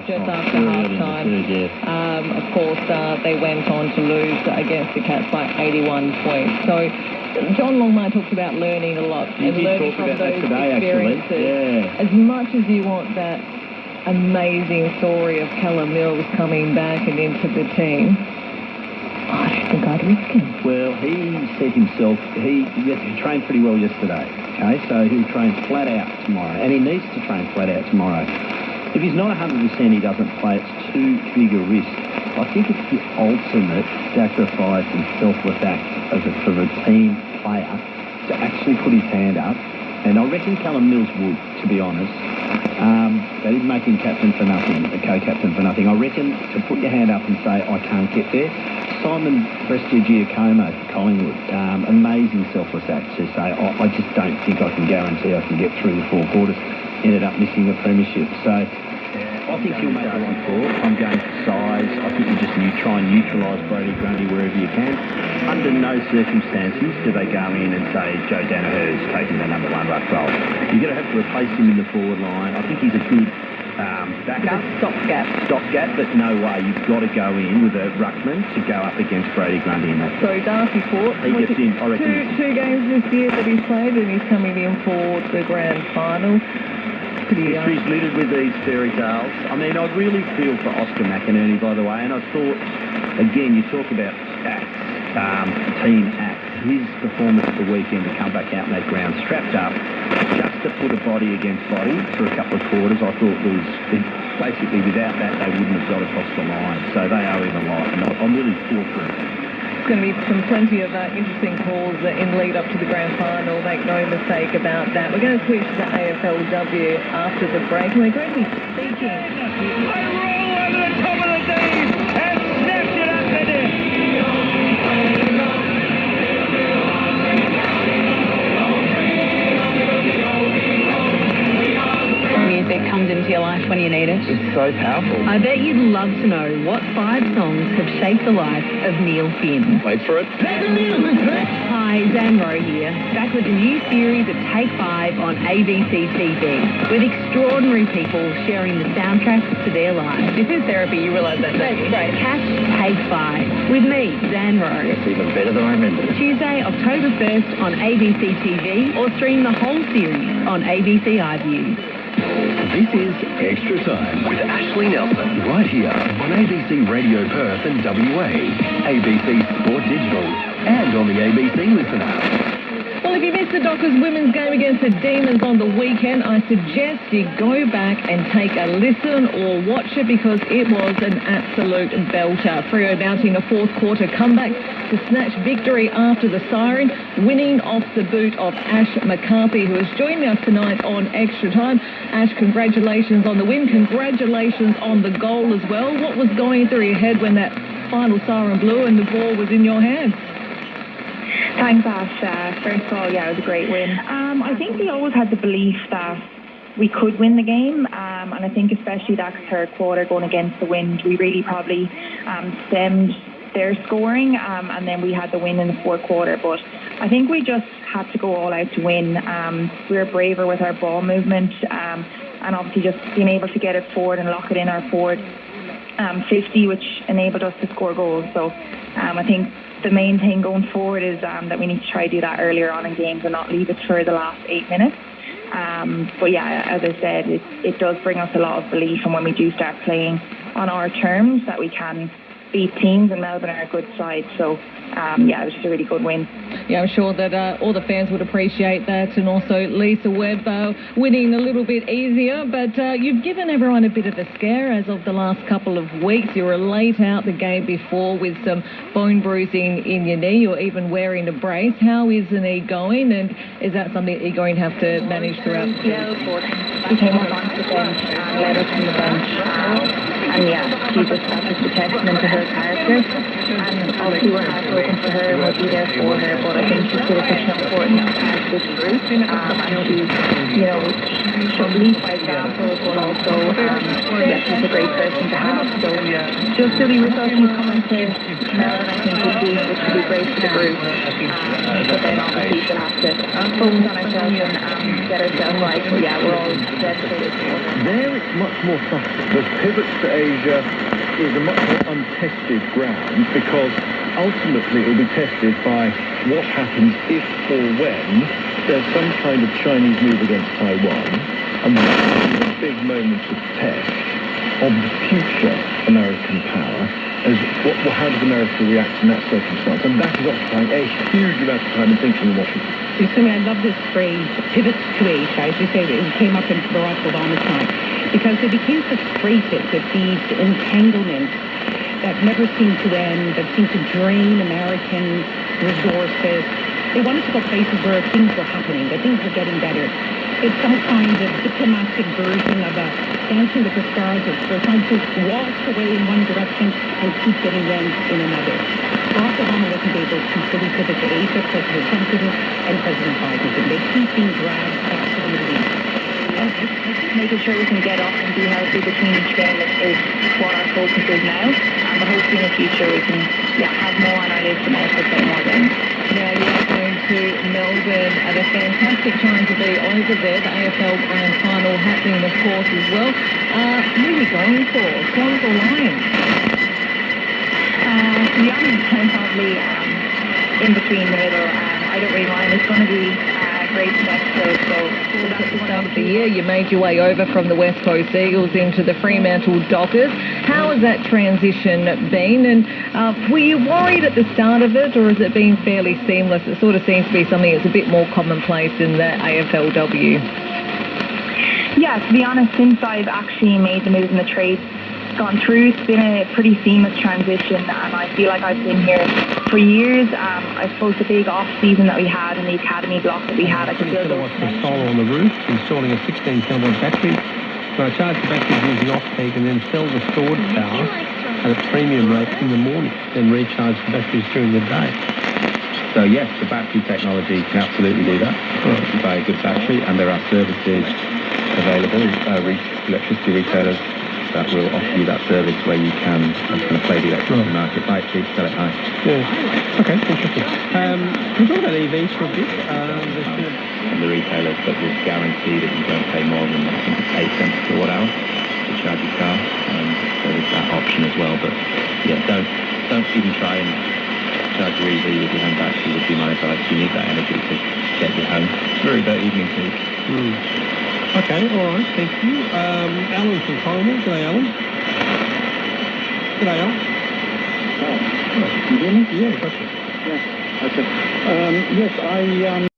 Just after half-time. Of course, they went on to lose against the Cats by 81 points. So John Longmire talks about learning a lot and learning from those experiences. As much as you want that amazing story of Callum Mills coming back and into the team, I don't think I'd risk him. Well, he said himself, he trained pretty well yesterday, okay? So he'll train flat out tomorrow, and he needs to train flat out tomorrow. If he's not 100%, he doesn't play. It's too big a risk. I think it's the ultimate sacrifice and selfless act for the team player to actually put his hand up. And I reckon Callum Mills would, to be honest. They didn't make him captain for nothing, a co-captain for nothing. I reckon to put your hand up and say, I can't get there. Simon Prestigiacomo for Collingwood, amazing selfless act to say, I just don't think I can guarantee I can get through the four quarters. Ended up missing the premiership. So I think he'll make the right call. I'm going for size. I think you just try and neutralise Brody Grundy wherever you can. Under no circumstances do they go in and say Joe Danaher's taking the number one ruck role. You're going to have to replace him in the forward line. I think he's a good backup. Stopgap, but no way. You've got to go in with a ruckman to go up against Brody Grundy in that. So Darcy Fort, he gets in, I reckon. Two games this year that he's played, and he's coming in for the grand final. History's littered with these fairy tales. I mean, I really feel for Oscar McInerney, by the way, and I thought, again, you talk about acts, team acts. His performance at the weekend to come back out in that ground, strapped up, just to put a body against body for a couple of quarters, I thought was basically without that they wouldn't have got across the line. So they owe him a lot, and I'm really for him. There's going to be plenty of interesting calls in lead up to the grand final. Make no mistake about that. We're going to switch to AFLW after the break, and we're going to be speaking. A roll over the top of the D and snapped it up the net. Music comes into your life when you need it. It's so powerful. I bet you'd love to know what 5 songs have shaped the life of Neil Finn. Wait for it. Hi, Zan Rowe here, back with a new series of Take 5 on ABC TV, with extraordinary people sharing the soundtracks to their lives. This is therapy, you realise that, don't you? Right. Catch Take 5 with me, Zan Rowe. It's even better than I remember. Tuesday, October 1st on ABC TV, or stream the whole series on ABC iView. This is Extra Time with Ashley Nelson, right here on ABC Radio Perth and WA, ABC Sport Digital, and on the ABC Listener. Well, if you missed the Dockers women's game against the Demons on the weekend, I suggest you go back and take a listen or watch it, because it was an absolute belter. Freo mounting a fourth quarter comeback to snatch victory after the siren, winning off the boot of Ash McCarthy, who has joined us tonight on Extra Time. Ash, congratulations on the win. Congratulations on the goal as well. What was going through your head when that final siren blew and the ball was in your hands? Thanks, Ash. First of all, yeah, it was a great win. I think we always had the belief that we could win the game, and I think especially that third quarter going against the wind, we really probably stemmed their scoring, and then we had the win in the fourth quarter. But I think we just had to go all out to win. We were braver with our ball movement, and obviously just being able to get it forward and lock it in our forward 50, which enabled us to score goals. So I think the main thing going forward is that we need to try to do that earlier on in games and not leave it for the last 8 minutes. But yeah, as I said, it does bring us a lot of belief, and when we do start playing on our terms, that we can beat teams, and Melbourne are a good side. So yeah, it was just a really good win. Yeah, I'm sure that all the fans would appreciate that, and also Lisa Webb winning a little bit easier. But you've given everyone a bit of a scare as of the last couple of weeks. You were late out the game before with some bone bruising in your knee. You're even wearing a brace. How is the knee going, and is that something that you're going to have to manage throughout the season? She came up onto the bench and led us from the bench. And yeah, she just got just a testament to her character. And obviously we're heartbroken for her and we'll be there for her, but I think she's still such an important part of this group. And she's, she'll lead by example, but also, yeah, she's just a great person to have. So just the results he's coming to Melbourne, I think, would be, which would be great for the group. But then obviously we'll have to focus on ourselves and get ourselves right. But yeah, we're all dedicated to it. There it's much more subtle. The pivots to Asia is a much more untested ground because ultimately it will be tested by what happens if or when there's some kind of Chinese move against Taiwan, and that's a big moment of test of the future American power as how does America react in that circumstance, and that is occupying a huge amount of time and thinking in Washington. You see, I love this phrase, pivots to Asia. As you say, it came up in Barack Obama's time because they became frustrated with these entanglements that never seemed to end, that seemed to drain American resources. They wanted to go places where things were happening, that things were getting better. It's some kind of diplomatic version of a dancing with the stars. We're trying to walk away in one direction and keep getting rent in another. Barack Obama wasn't able to fully pivot to Asia. President Trump didn't, and President Biden didn't. They keep being dragged back to the Middle East. Making sure we can get up and be healthy between each game is what our focus is now. And we're hoping in the future we can have more on our list and also play more games. Now you are going to Melbourne at a fantastic time to be over there. The AFL Grand Final happening, of course, as well. Who are you going for? Swans or Lions? To be honest, I'm probably in between the middle. I don't really mind. It's going to be a great spectacle. So At the start of the year, you made your way over from the West Coast Eagles into the Fremantle Dockers. How has that transition been? And were you worried at the start of it, or has it been fairly seamless? It sort of seems to be something that's a bit more commonplace in the AFLW. Yeah, to be honest, since I've actually made the move in the trade, gone through, it's been a pretty seamless transition, and I feel like I've been here for years. I suppose the big off season that we had and the academy block that we had, I could build those. The solar on the roof, installing a 16-kilowatt battery. So I charge the batteries using off-peak and then sell the stored power at a premium rate in the morning, then recharge the batteries during the day. So yes, the battery technology can absolutely do that. You buy a good battery, and there are services available, electricity retailers that will offer you that service where you can kind of play the electricity market, buy it cheap, sell it high. Yeah. Okay, interesting. Can we talk about EVs for a bit? And the retailers that will guarantee that you don't pay more than 8 cents per watt hour to charge your car. So there's that option as well. But yeah, don't even try and charge your EV with your home battery would be my advice. You need that energy to get you home through that evening peak. Okay, all right, thank you. Alan from Cornwall. G'day, Alan. G'day, Alan. Can you hear me? Yeah, gotcha. Yeah, okay. Yes,